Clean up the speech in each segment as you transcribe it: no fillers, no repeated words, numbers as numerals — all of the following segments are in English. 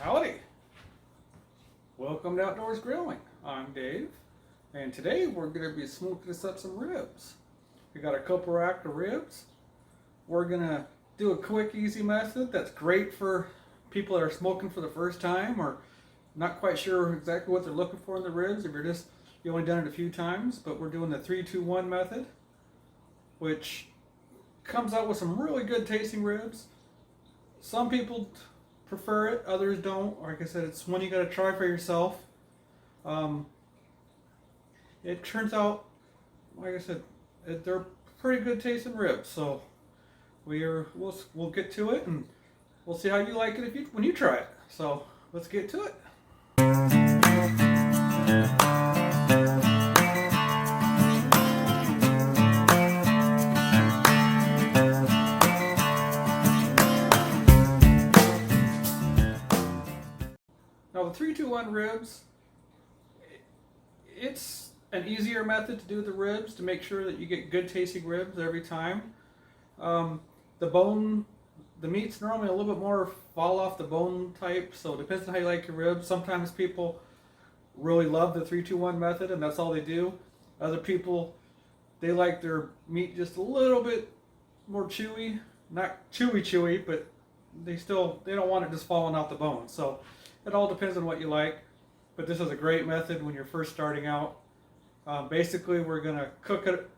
Howdy! Welcome to Outdoors Grilling. I'm Dave, and today we're going to be smoking us up some ribs. We got a couple rack of ribs. We're going to do a quick, easy method that's great for people that are smoking for the first time or not quite sure exactly what they're looking for in the ribs. If you only done it a few times, but we're doing the 3-2-1 method, which comes out with some really good tasting ribs. Some people prefer it, others don't. Like I said, it's one you got to try for yourself. It turns out, like I said, they're pretty good tasting ribs. So we'll get to it, and we'll see how you like it when you try it. So let's get to it. Now the 3-2-1 ribs, it's an easier method to do the ribs to make sure that you get good tasting ribs every time. The meat's normally a little bit more fall off the bone type, so it depends on how you like your ribs. Sometimes people really love the 3-2-1 method and that's all they do. Other people, they like their meat just a little bit more chewy. Not chewy, but they don't want it just falling off the bone. So it all depends on what you like, but this is a great method when you're first starting out. Basically, we're going to cook it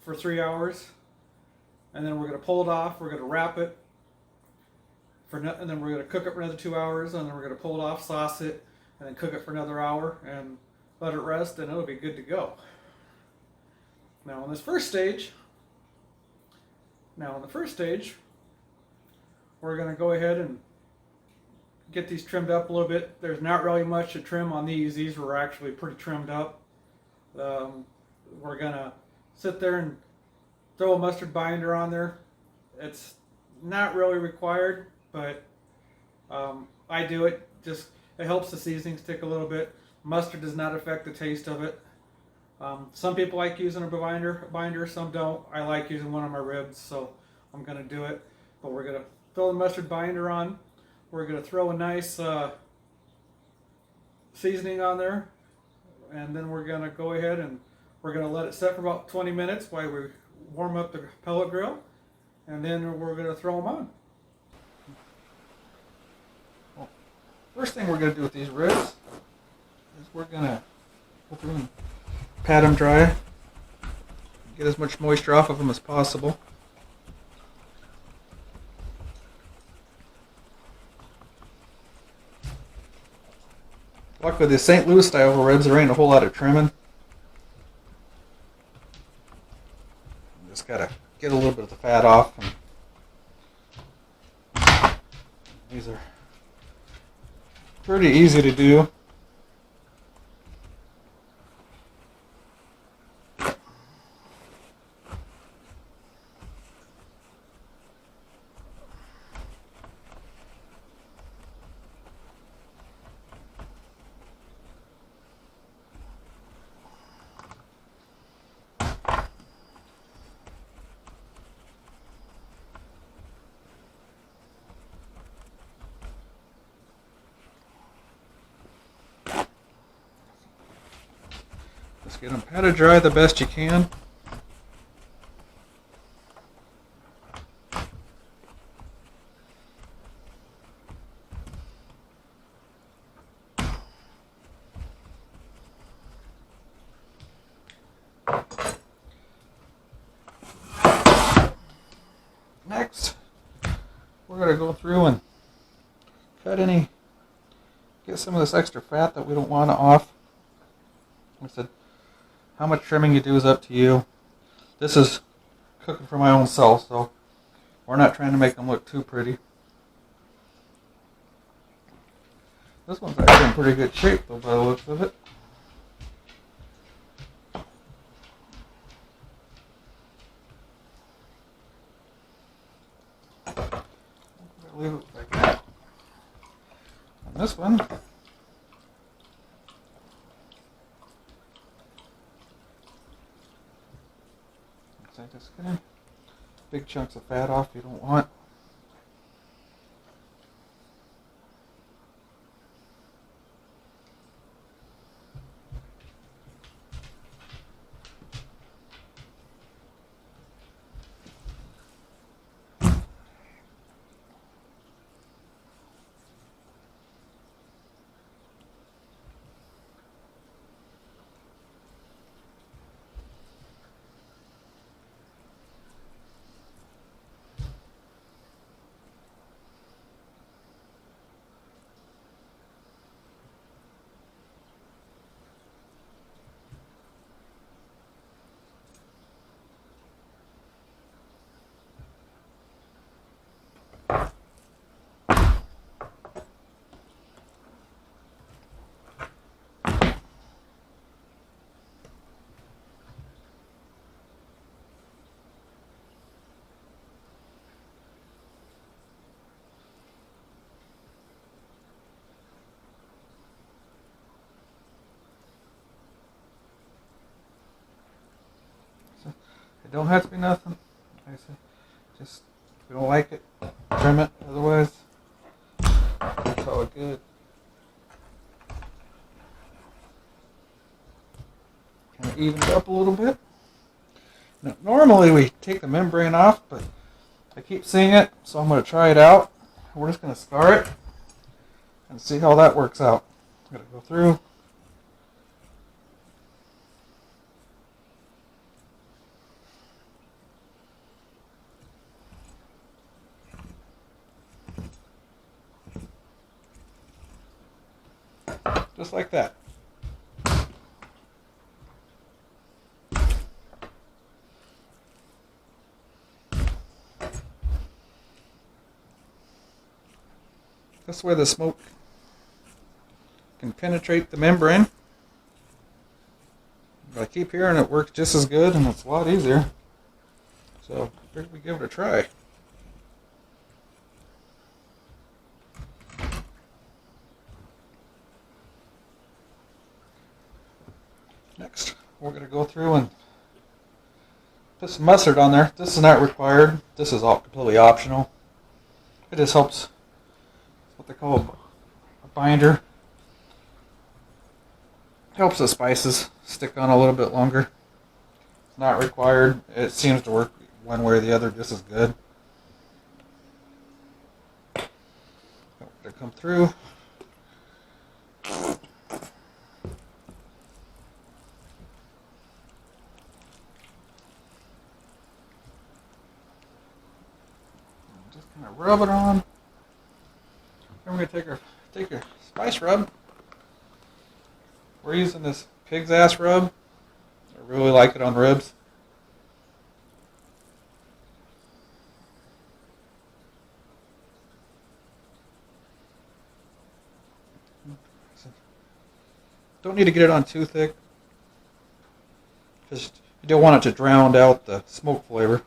for 3 hours, and then we're going to pull it off. We're going to wrap it, and then we're going to cook it for another 2 hours, and then we're going to pull it off, sauce it, and then cook it for another hour, and let it rest, and it'll be good to go. Now, in the first stage, we're going to go ahead and get these trimmed up a little bit. There's not really much to trim on these. These were actually pretty trimmed up. We're gonna sit there and throw a mustard binder on there. It's not really required, but I do it. Just it helps the seasoning stick a little bit. Mustard does not affect the taste of it. Some people like using a binder, some don't. I like using one on my ribs, so I'm gonna do it. But we're gonna throw the mustard binder on. We're going to throw a nice seasoning on there, and then we're going to go ahead and we're going to let it set for about 20 minutes while we warm up the pellet grill, and then we're going to throw them on. Well, first thing we're going to do with these ribs is we're going to go through and pat them dry, get as much moisture off of them as possible. Luckily, the St. Louis style ribs, there ain't a whole lot of trimming. Just gotta get a little bit of the fat off. And these are pretty easy to do. Just get them patted dry the best you can. Next, we're going to go through and get some of this extra fat that we don't want off. Like I said, how much trimming you do is up to you. This is cooking for my own self, so we're not trying to make them look too pretty. This one's actually in pretty good shape, though, by the looks of it. Leave it like that. And this one, just get big chunks of fat off you don't want. It don't have to be nothing. Like I said, just if you don't like it, trim it. Otherwise, it's all good. Kind of even it up a little bit. Now, normally we take the membrane off, but I keep seeing it, so I'm going to try it out. We're just going to scar it and see how that works out. I'm going to go through. Just like that. This way the smoke can penetrate the membrane. But I keep hearing it works just as good and it's a lot easier. So I figured we give it a try. Next, we're going to go through and put some mustard on there. This is not required. This is all completely optional. It just helps, what they call a binder. Helps the spices stick on a little bit longer. It's not required. It seems to work one way or the other just as good. To come through. Just kind of rub it on. Then we're going to take a spice rub. We're using this pig's ass rub. I really like it on ribs. Don't need to get it on too thick, because you don't want it to drown out the smoke flavor.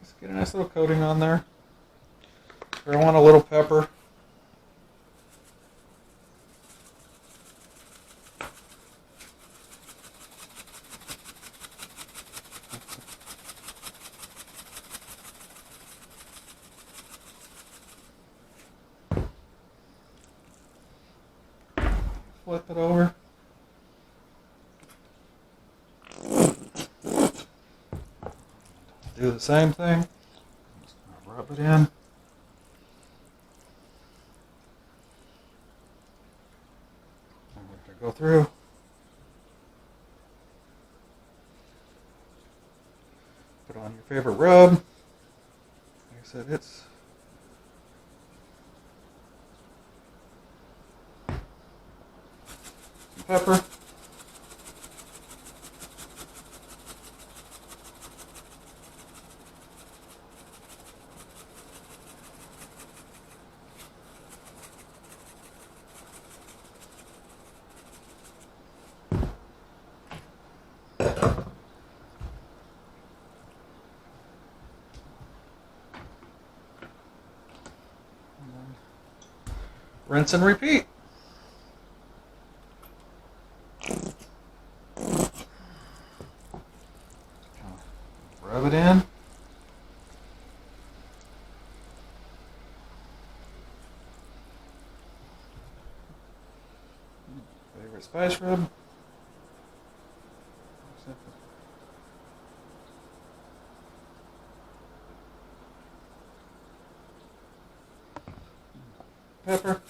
Just get a nice little coating on there. Throw on a little pepper. Flip it over. Do the same thing. Just rub it in. And we're going to go through. Put on your favorite rub. Like I said, it's pepper. Rinse and repeat. Rub it in. Favorite spice rub. Pepper.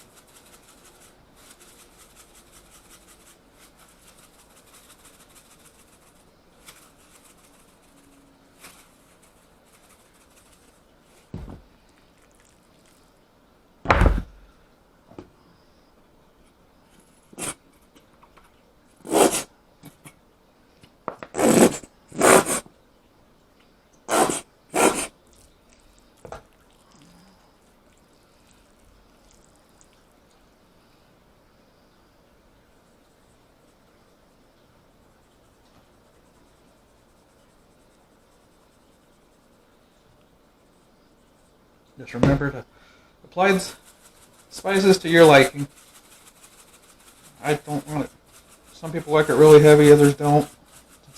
Just remember to apply the spices to your liking. I don't want it. Some people like it really heavy, others don't.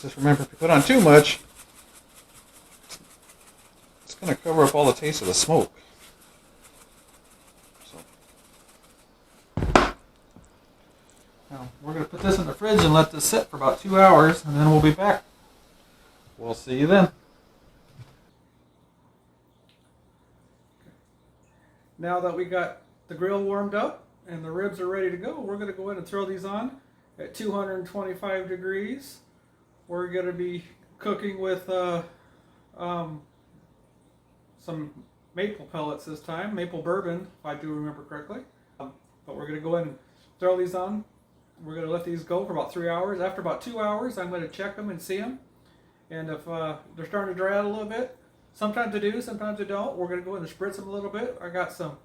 Just remember, if you put on too much, it's going to cover up all the taste of the smoke. So now we're going to put this in the fridge and let this sit for about 2 hours, and then we'll be back. We'll see you then. Now that we got the grill warmed up and the ribs are ready to go, we're going to go ahead and throw these on at 225 degrees. We're going to be cooking with some maple pellets this time, maple bourbon, if I do remember correctly. But we're going to go ahead and throw these on. We're going to let these go for about 3 hours. After about 2 hours, I'm going to check them and see them. And if they're starting to dry out a little bit, sometimes they do, sometimes they don't. We're going to go ahead and spritz them a little bit. I got some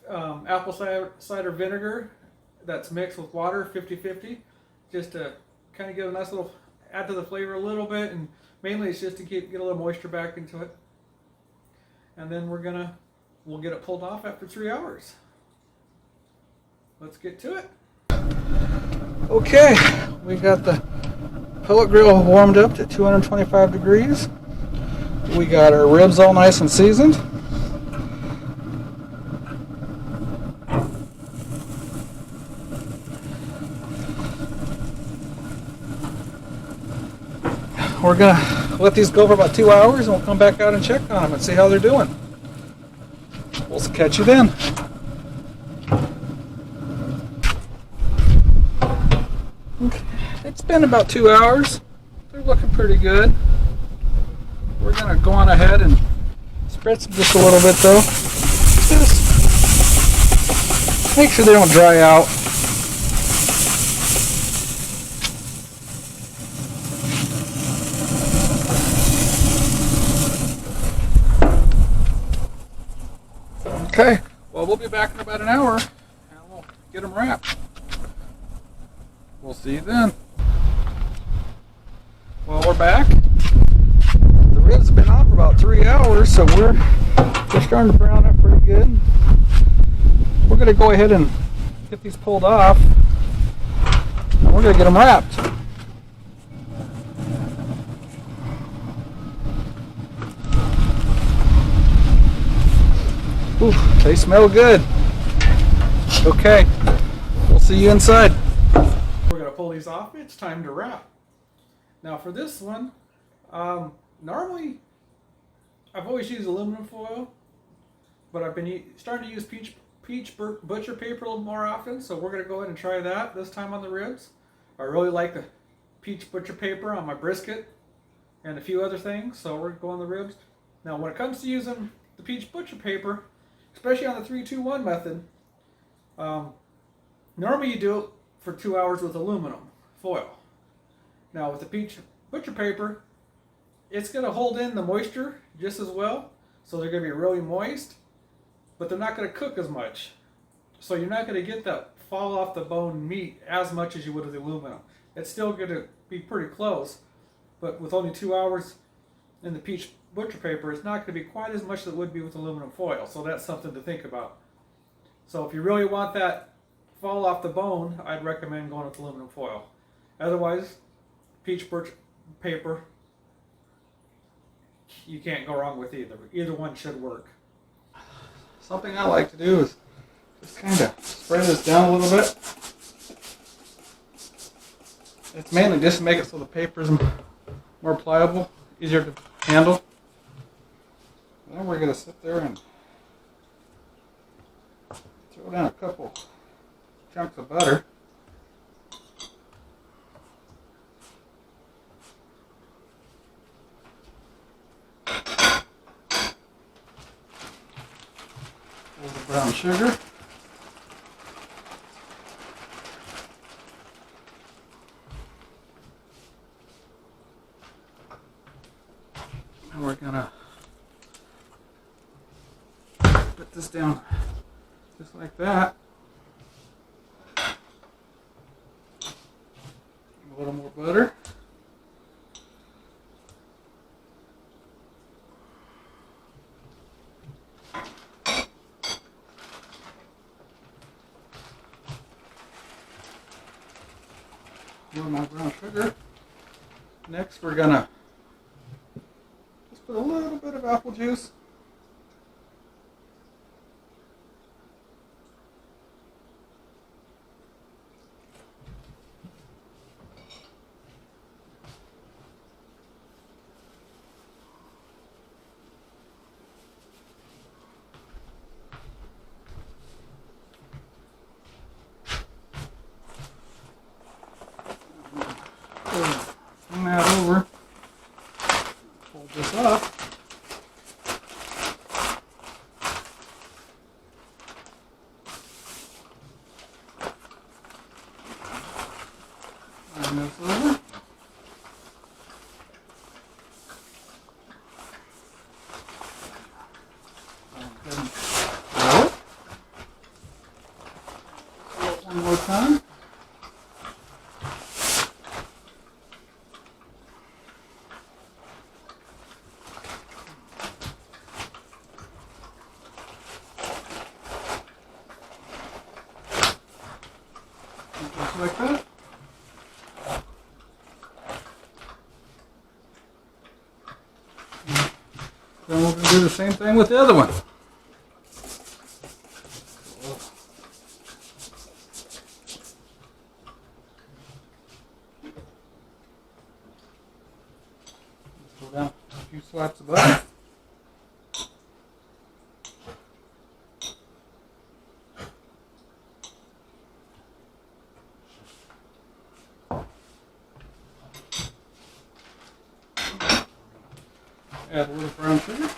apple cider vinegar that's mixed with water, 50-50, just to kind of give a nice little, add to the flavor a little bit, and mainly it's just to get a little moisture back into it. And then we'll get it pulled off after 3 hours. Let's get to it. Okay, we got the pellet grill warmed up to 225 degrees. We got our ribs all nice and seasoned. We're gonna let these go for about 2 hours, and we'll come back out and check on them and see how they're doing. We'll catch you then. Okay. It's been about 2 hours. They're looking pretty good. We're going to go on ahead and spritz them just a little bit though. Just make sure they don't dry out. Okay, well, we'll be back in about an hour and we'll get them wrapped. We'll see you then. Well, we're back. The ribs have been on for about 3 hours, so they're starting to brown up pretty good. We're going to go ahead and get these pulled off, and we're going to get them wrapped. Ooh, they smell good. Okay, we'll see you inside. We're going to pull these off. It's time to wrap. Now for this one, normally I've always used aluminum foil, but I've been starting to use peach butcher paper a little more often, so we're going to go ahead and try that this time on the ribs. I really like the peach butcher paper on my brisket and a few other things, so we're going on the ribs. Now when it comes to using the peach butcher paper, especially on the 3-2-1 method, normally you do it for 2 hours with aluminum foil. Now with the peach butcher paper, it's going to hold in the moisture just as well, so they're going to be really moist, but they're not going to cook as much. So you're not going to get that fall off the bone meat as much as you would with the aluminum. It's still going to be pretty close, but with only 2 hours in the peach butcher paper, it's not going to be quite as much as it would be with aluminum foil, so that's something to think about. So if you really want that fall off the bone, I'd recommend going with aluminum foil. Otherwise, peach butcher paper, you can't go wrong with either. Either one should work. Something I like to do is just kind of spread this down a little bit. It's mainly just to make it so the paper is more pliable, easier to handle. Then we're going to sit there and throw down a couple chunks of butter. A little brown sugar. And we're going to put this down just like that. A little more butter. A little more brown sugar. Next, we're gonna just put a little bit of apple juice. Turn that over. Hold this up. Turn this over. One more time. Just like that. Then we're going to do the same thing with the other one. Go down a few swipes of butter. Add a little brown sugar.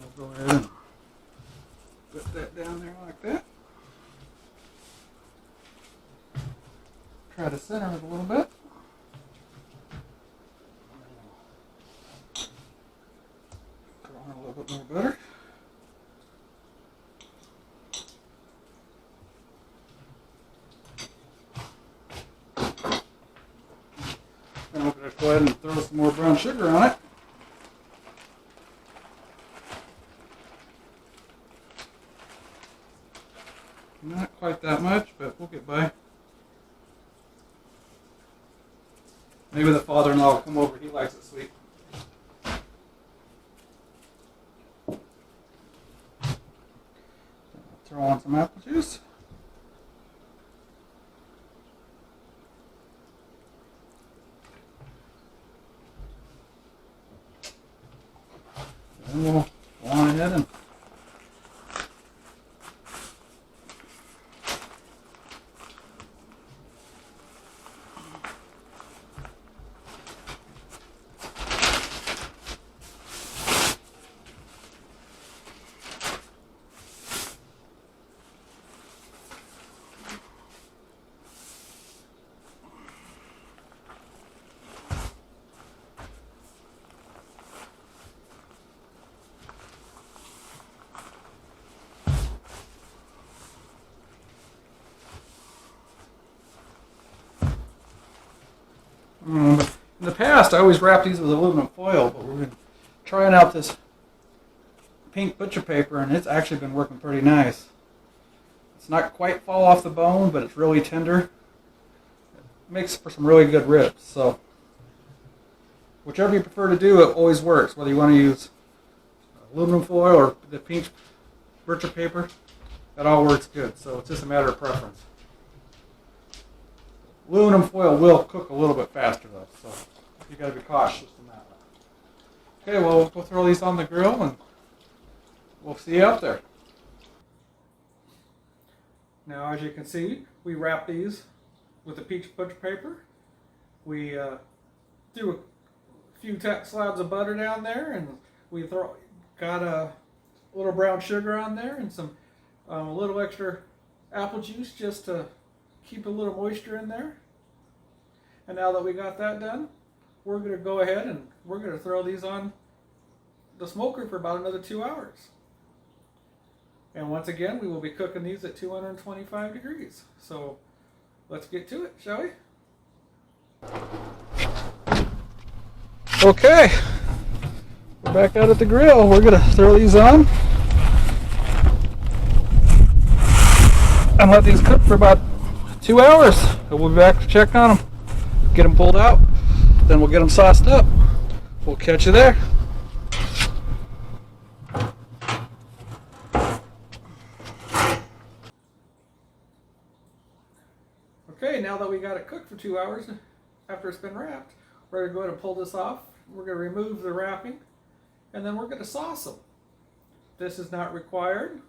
We'll go ahead and put that down there like that. Try to center it a little bit. Throw on a little bit more butter. Then we're going to go ahead and throw some more brown sugar on it. Not quite that much, but we'll get by. Maybe the father-in-law will come over. He likes it sweet. Throw on some apple juice. And we'll go on ahead and in the past, I always wrap these with aluminum foil, but we're trying out this pink butcher paper, and it's actually been working pretty nice. It's not quite fall off the bone, but it's really tender. It makes for some really good ribs. So, whichever you prefer to do, it always works. Whether you want to use aluminum foil or the pink butcher paper, it all works good. So it's just a matter of preference. Aluminum foil will cook a little bit faster though, so you got to be cautious in that one. Okay, well, we'll throw these on the grill and we'll see you out there. Now, as you can see, we wrap these with the peach butcher paper. We threw a few slabs of butter down there, and we got a little brown sugar on there and some a little extra apple juice just to keep a little moisture in there. And now that we got that done, we're going to go ahead and we're going to throw these on the smoker for about another 2 hours. And once again, we will be cooking these at 225 degrees. So let's get to it, shall we? Okay, we're back out at the grill. We're going to throw these on. and let these cook for about 2 hours. And we'll be back to check on them, get them pulled out, then we'll get them sauced up. We'll catch you there. Okay, now that we got it cooked for 2 hours after it's been wrapped, we're going to go ahead and pull this off. We're going to remove the wrapping, and then we're going to sauce them. This is not required.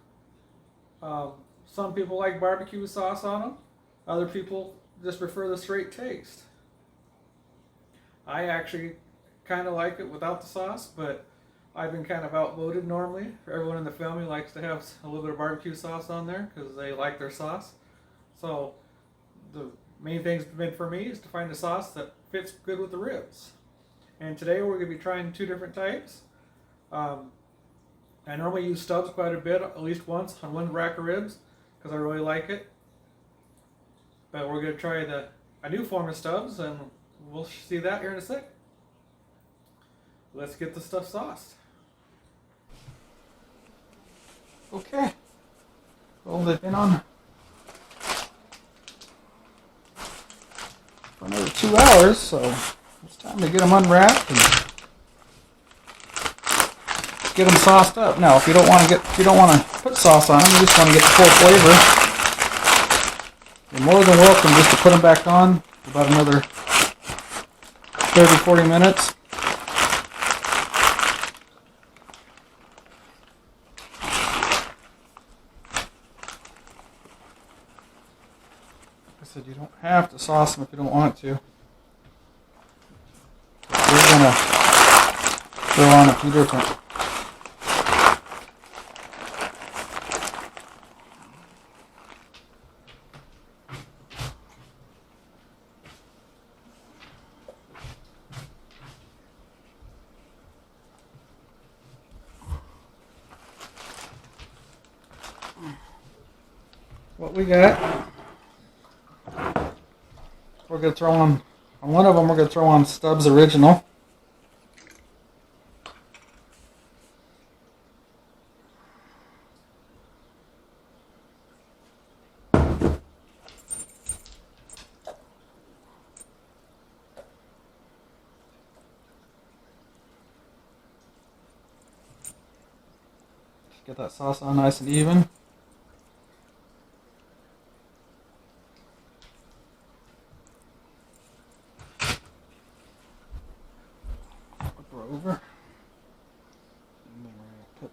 Some people like barbecue sauce on them. Other people just prefer the straight taste. I actually kind of like it without the sauce, but I've been kind of outvoted normally. Everyone in the family likes to have a little bit of barbecue sauce on there because they like their sauce. So the main thing's been for me is to find a sauce that fits good with the ribs. And today we're going to be trying 2 different types. I normally use Stubbs quite a bit, at least once on 1 rack of ribs, because I really like it. But we're going to try a new form of Stubbs, and we'll see that here in a sec. Let's get the stuff sauced. Okay. Well, they've been on for another 2 hours, so it's time to get them unwrapped and get them sauced up. Now, if you don't want to put sauce on them, you just want to get the full flavor, you're more than welcome just to put them back on for about another 30-40 minutes. Like I said, you don't have to sauce them if you don't want to. We're going to throw on a few different what we got. We're going to throw on one of them, we're going to throw on Stubbs Original. Get that sauce on nice and even. Flip her over. And then we're going to put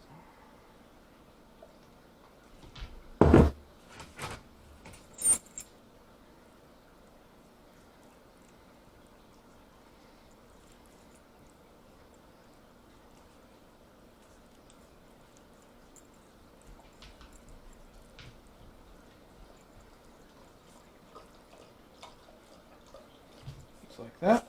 just like that.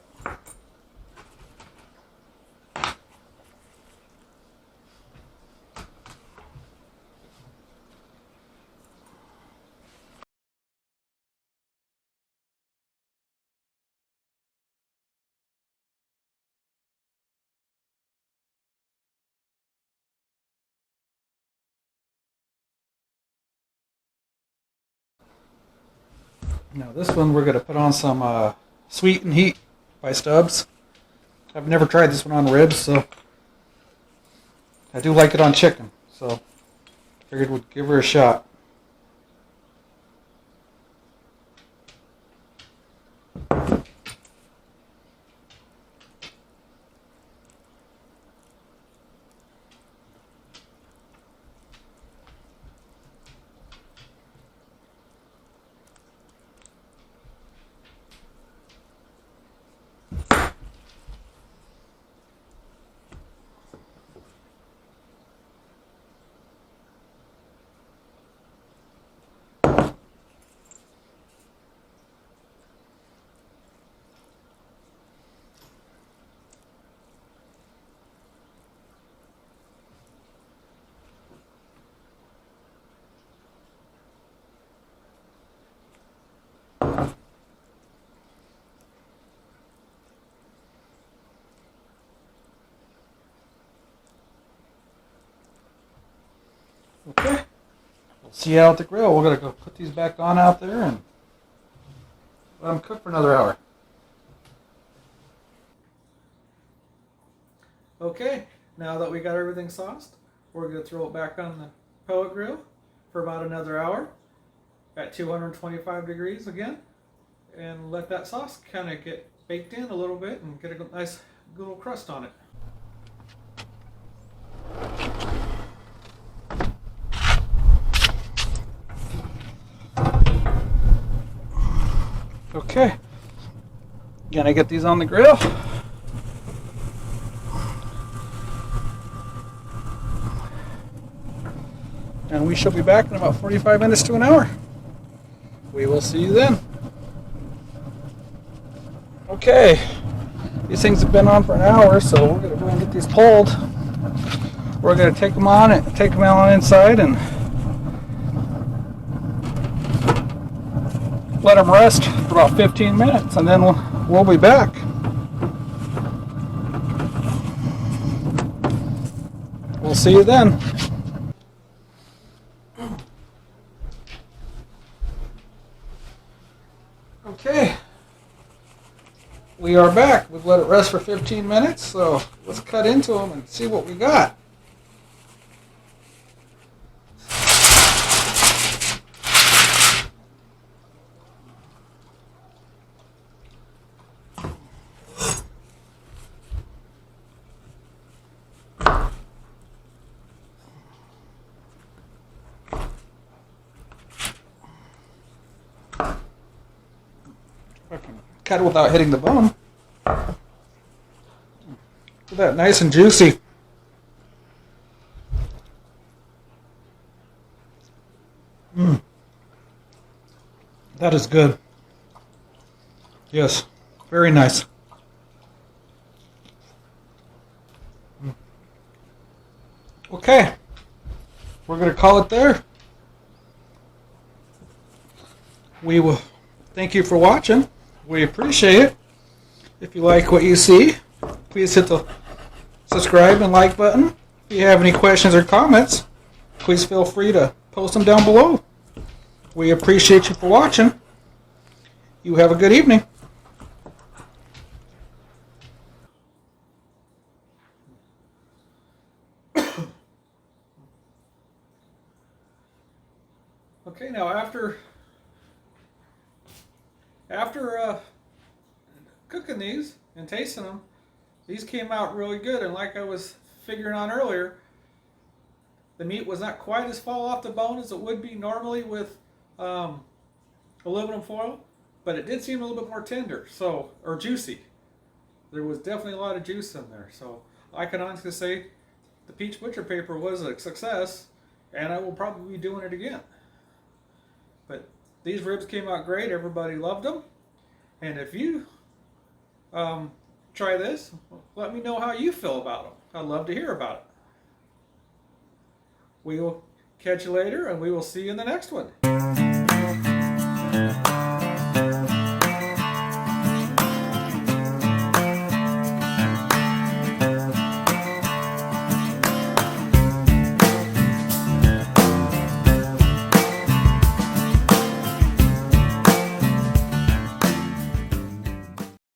Now this one we're going to put on some Sweet and Heat by Stubbs. I've never tried this one on ribs, so I do like it on chicken, so figured we'd give her a shot. See you out at the grill. We're going to go put these back on out there and let them cook for another hour. Okay, now that we got everything sauced, we're going to throw it back on the pellet grill for about another hour at 225 degrees again, and let that sauce kind of get baked in a little bit and get a nice little crust on it. Okay, gonna get these on the grill. And we shall be back in about 45 minutes to an hour. We will see you then. Okay, these things have been on for an hour, so we're gonna go and get these pulled. We're gonna take them on and take them on inside and let them rest for about 15 minutes, and then we'll be back. We'll see you then. Okay, we are back. We've let it rest for 15 minutes, so let's cut into them and see what we got. Cut it without hitting the bone. Look at that, nice and juicy. That is good. Yes, very nice. Okay, we're going to call it there. We will thank you for watching. We appreciate it. If you like what you see, please hit the subscribe and like button. If you have any questions or comments, please feel free to post them down below. We appreciate you for watching. You have a good evening. Okay, now after cooking these and tasting them, these came out really good, and like I was figuring on earlier, the meat was not quite as fall off the bone as it would be normally with aluminum foil, but it did seem a little bit more tender, or juicy. There was definitely a lot of juice in there, so I can honestly say the peach butcher paper was a success, and I will probably be doing it again. But these ribs came out great. Everybody loved them. And if you try this, let me know how you feel about them. I'd love to hear about it. We will catch you later, and we will see you in the next one.